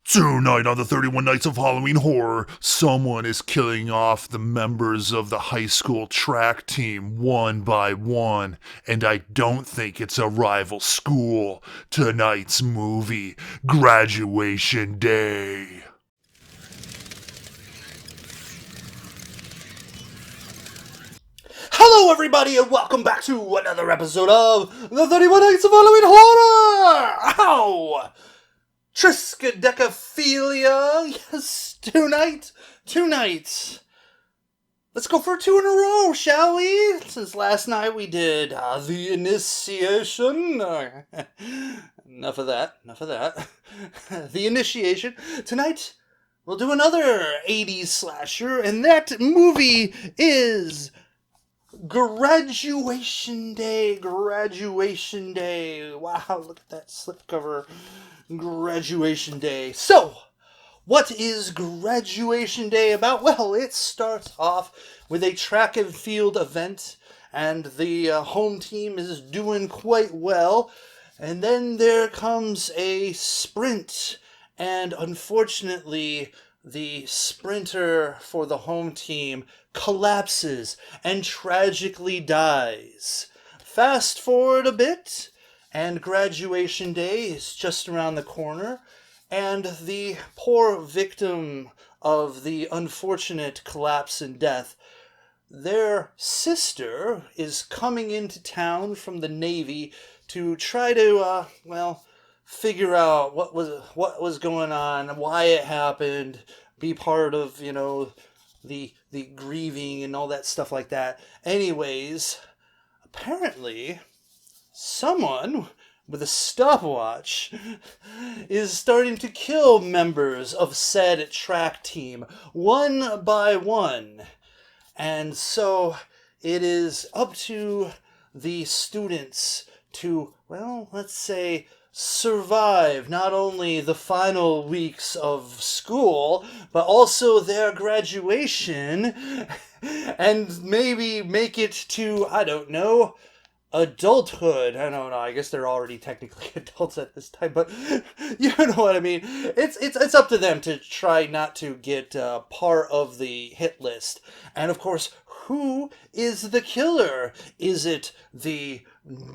Tonight on the 31 Nights of Halloween Horror, someone is killing off the members of the high school track team one by one, and I don't think it's a rival school. Tonight's movie, Graduation Day. Hello everybody and welcome back to another episode of the 31 Nights of Halloween Horror! Ow! Triskaidekaphilia, yes, tonight. Let's go for two in a row, shall we? Since last night we did the initiation. Enough of that. The initiation. Tonight we'll do another 80s slasher, and that movie is Graduation Day. Wow, look at that slipcover. Graduation Day. So, what is Graduation Day about? Well, it starts off with a track and field event, and the home team is doing quite well. And then there comes a sprint, and unfortunately, the sprinter for the home team collapses and tragically dies. Fast forward a bit, and Graduation Day is just around the corner, and the poor victim of the unfortunate collapse and death, their sister is coming into town from the Navy to try to, figure out what was going on, why it happened, be part of, the grieving and all that stuff like that. Anyways, apparently someone with a stopwatch is starting to kill members of said track team one by one. And so it is up to the students to, let's say, survive not only the final weeks of school, but also their graduation, and maybe make it to, adulthood. I don't know, I guess they're already technically adults at this time, but you know what I mean. It's up to them to try not to get part of the hit list. And of course, who is the killer? Is it the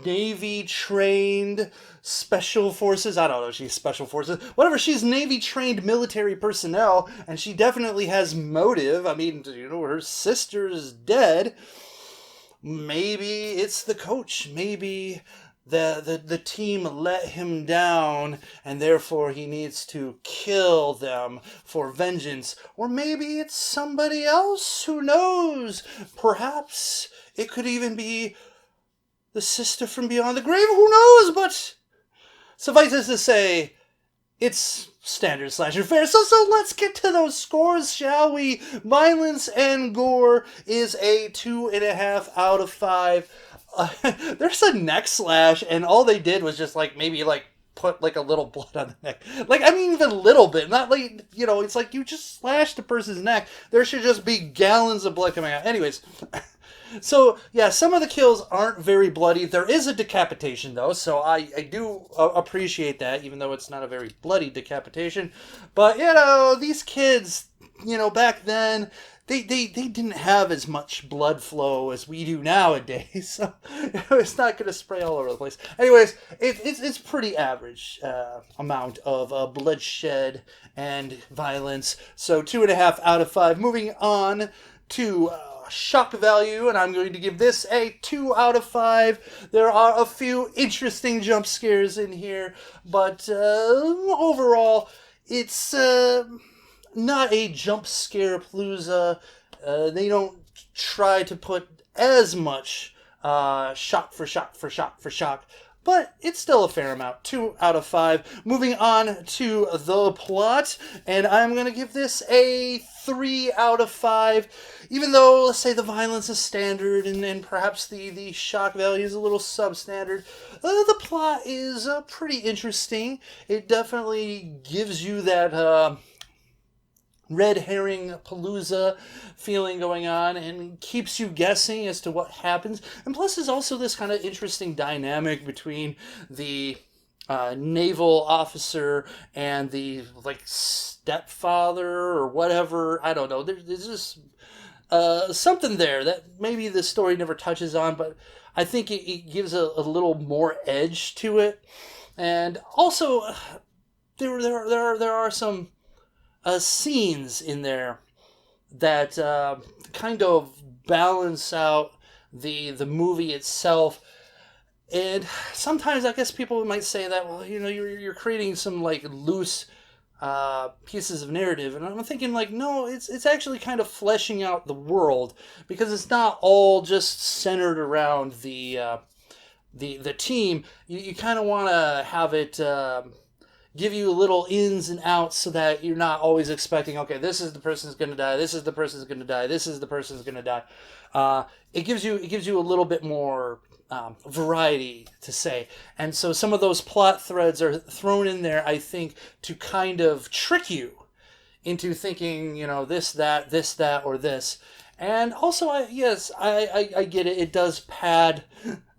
Navy-trained special forces? I don't know, she's special forces. Whatever, she's Navy-trained military personnel, and she definitely has motive. I mean, her sister's dead. Maybe it's the coach. Maybe the team let him down, and therefore he needs to kill them for vengeance. Or maybe it's somebody else. Who knows? Perhaps it could even be the sister from beyond the grave. Who knows? But suffice it to say, it's standard slasher fare. So let's get to those scores, shall we? Violence and gore is a 2.5 out of 5. There's a neck slash, and all they did was just maybe put a little blood on the neck. Even a little bit. Not it's like you just slashed the person's neck. There should just be gallons of blood coming out. Anyways. So, yeah, some of the kills aren't very bloody. There is a decapitation, though, so I do appreciate that, even though it's not a very bloody decapitation. But, these kids, back then, they didn't have as much blood flow as we do nowadays, so it's not going to spray all over the place. Anyways, it's pretty average amount of bloodshed and violence, so 2.5 out of 5. Moving on to shock value, and I'm going to give this a 2 out of 5. There are a few interesting jump scares in here, but overall, it's not a jump scare palooza. They don't try to put as much shock for shock, but it's still a fair amount. 2 out of 5. Moving on to the plot, and I'm going to give this a 3 out of 5. Even though, let's say, the violence is standard and perhaps the shock value is a little substandard, the plot is pretty interesting. It definitely gives you that red herring palooza feeling going on and keeps you guessing as to what happens. And plus, there's also this kind of interesting dynamic between the naval officer and the like stepfather or whatever. I don't know. There's just something there that maybe the story never touches on, but I think it gives a little more edge to it. And also, there are some scenes in there that kind of balance out the movie itself. And sometimes I guess people might say that, well, you're creating some like loose pieces of narrative, and I'm thinking like, no, it's actually kind of fleshing out the world, because it's not all just centered around the team. You kind of want to have it give you little ins and outs, so that you're not always expecting, okay, this is the person's going to die, this is the person's going to die, this is the person's going to die. It gives you a little bit more variety to say. And so some of those plot threads are thrown in there, I think, to kind of trick you into thinking, this, that, or this. And also, I get it. It does pad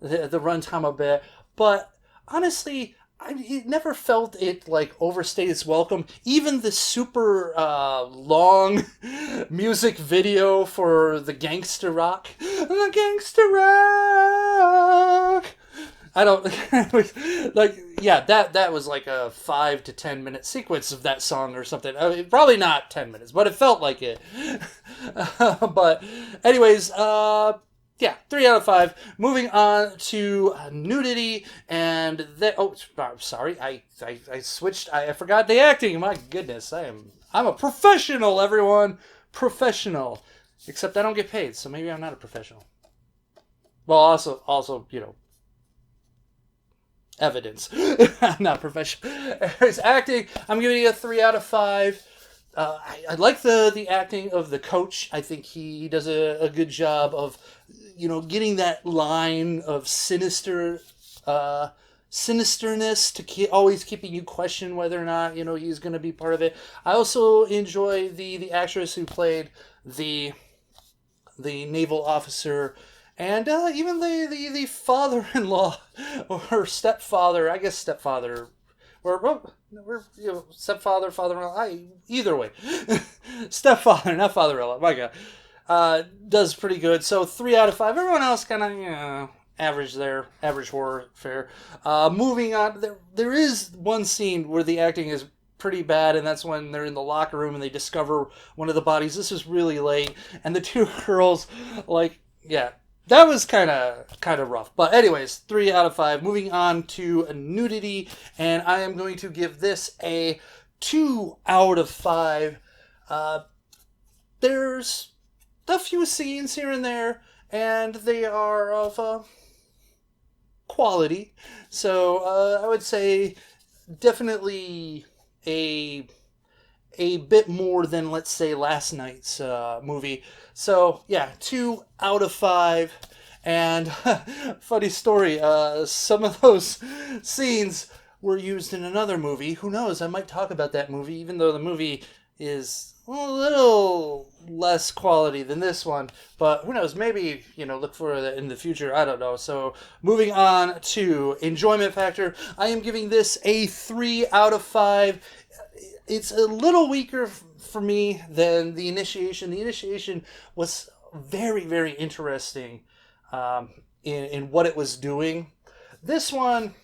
the runtime a bit. But honestly, it never felt it like overstayed its welcome. Even the super long music video for the gangster rock. The gangster rock. I don't like. Yeah, that was like a 5 to 10 minute sequence of that song or something. I mean, probably not 10 minutes, but it felt like it. But anyways, yeah, 3 out of 5. Moving on to Nudity, and sorry, I switched. I forgot the acting. My goodness, I'm a professional, everyone, professional. Except I don't get paid, so maybe I'm not a professional. Well, also, evidence. I'm not professional. Anyways, acting, I'm giving it a 3 out of 5. I like the acting of the coach. I think he does a good job of, getting that line of sinisterness to always keeping you question whether or not, he's going to be part of it. I also enjoy the actress who played the naval officer, and even the father-in-law or stepfather. I guess stepfather. We're stepfather, father-in-law. Either way, stepfather, not father-in-law. My God, does pretty good. So 3 out of 5. Everyone else kind of average there, average horror fare. Moving on, there is one scene where the acting is pretty bad, and that's when they're in the locker room and they discover one of the bodies. This is really late, and the two girls, that was kind of rough. But anyways, 3 out of 5. Moving on to Nudity, and I am going to give this a 2 out of 5. There's a few scenes here and there, and they are of quality. So I would say definitely a bit more than, let's say, last night's movie. So yeah, 2 out of 5. And funny story, some of those scenes were used in another movie. Who knows? I might talk about that movie, even though the movie is a little less quality than this one. But who knows? Maybe, look for it in the future. I don't know. So moving on to enjoyment factor, I am giving this a 3 out of 5. It's a little weaker for me than The Initiation. The Initiation was very, very interesting in what it was doing. This one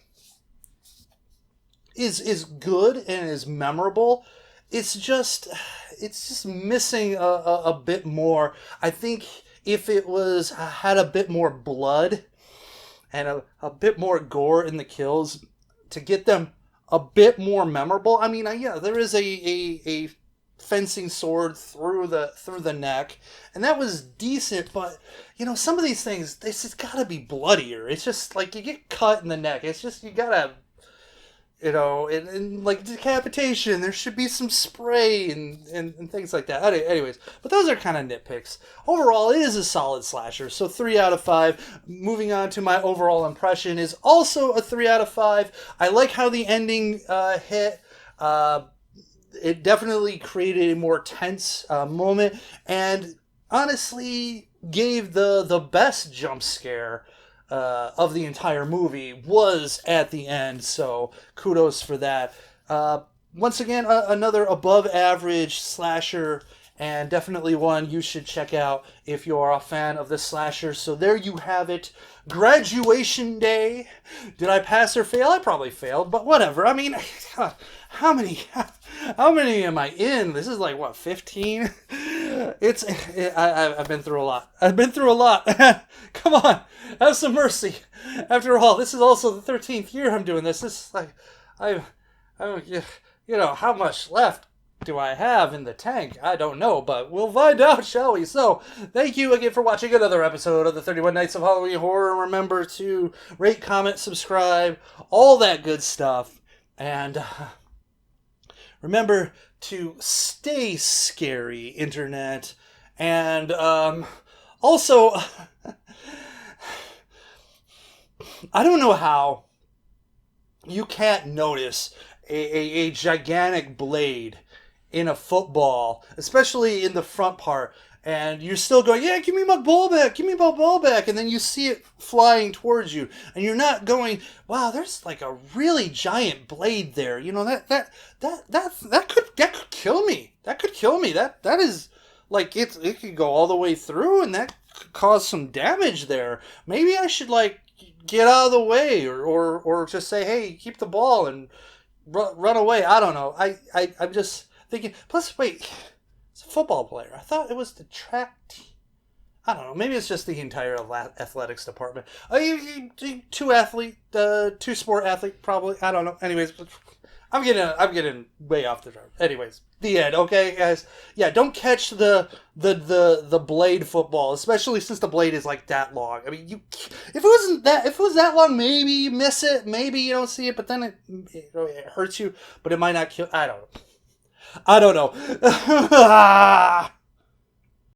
is good and is memorable. It's just missing a bit more. I think if it had a bit more blood and a bit more gore in the kills to get them a bit more memorable. I mean, there is a fencing sword through the neck, and that was decent. But some of these things, it's gotta be bloodier. It's just like you get cut in the neck. It's just you gotta, and like decapitation, there should be some spray and things like that. Anyways, but those are kind of nitpicks. Overall, it is a solid slasher, so 3 out of 5. Moving on to my overall impression is also a 3 out of 5. I like how the ending hit. It definitely created a more tense moment, and honestly gave the best jump scare of the entire movie was at the end. So kudos for that. Once again, another above average slasher, and definitely one you should check out if you are a fan of the slasher. So there you have it. Graduation Day. Did I pass or fail? I probably failed, but whatever. I mean, God, how many am I in? This is like, what, 15? I've been through a lot. Come on, have some mercy. After all, this is also the 13th year I'm doing this. This is like, how much left do I have in the tank? I don't know, but we'll find out, shall we? So, thank you again for watching another episode of the 31 Nights of Halloween Horror. Remember to rate, comment, subscribe, all that good stuff. And remember to stay scary, Internet. And also, I don't know how you can't notice a gigantic blade in a football, especially in the front part, and you're still going, yeah, give me my ball back, and then you see it flying towards you, and you're not going, wow, there's like a really giant blade there. That could kill me. That is like it could go all the way through, and that could cause some damage there. Maybe I should like get out of the way, or just say, hey, keep the ball and run away. I don't know. I'm just thinking. Plus, wait, it's a football player. I thought it was the track team. I don't know. Maybe it's just the entire athletics department. Two sport athlete, probably. I don't know. Anyways, I'm getting way off the track. Anyways, the end. Okay, guys. Yeah, don't catch the blade football, especially since the blade is like that long. I mean, if it was that long, maybe you miss it, maybe you don't see it, but then it hurts you, but it might not kill. I don't know.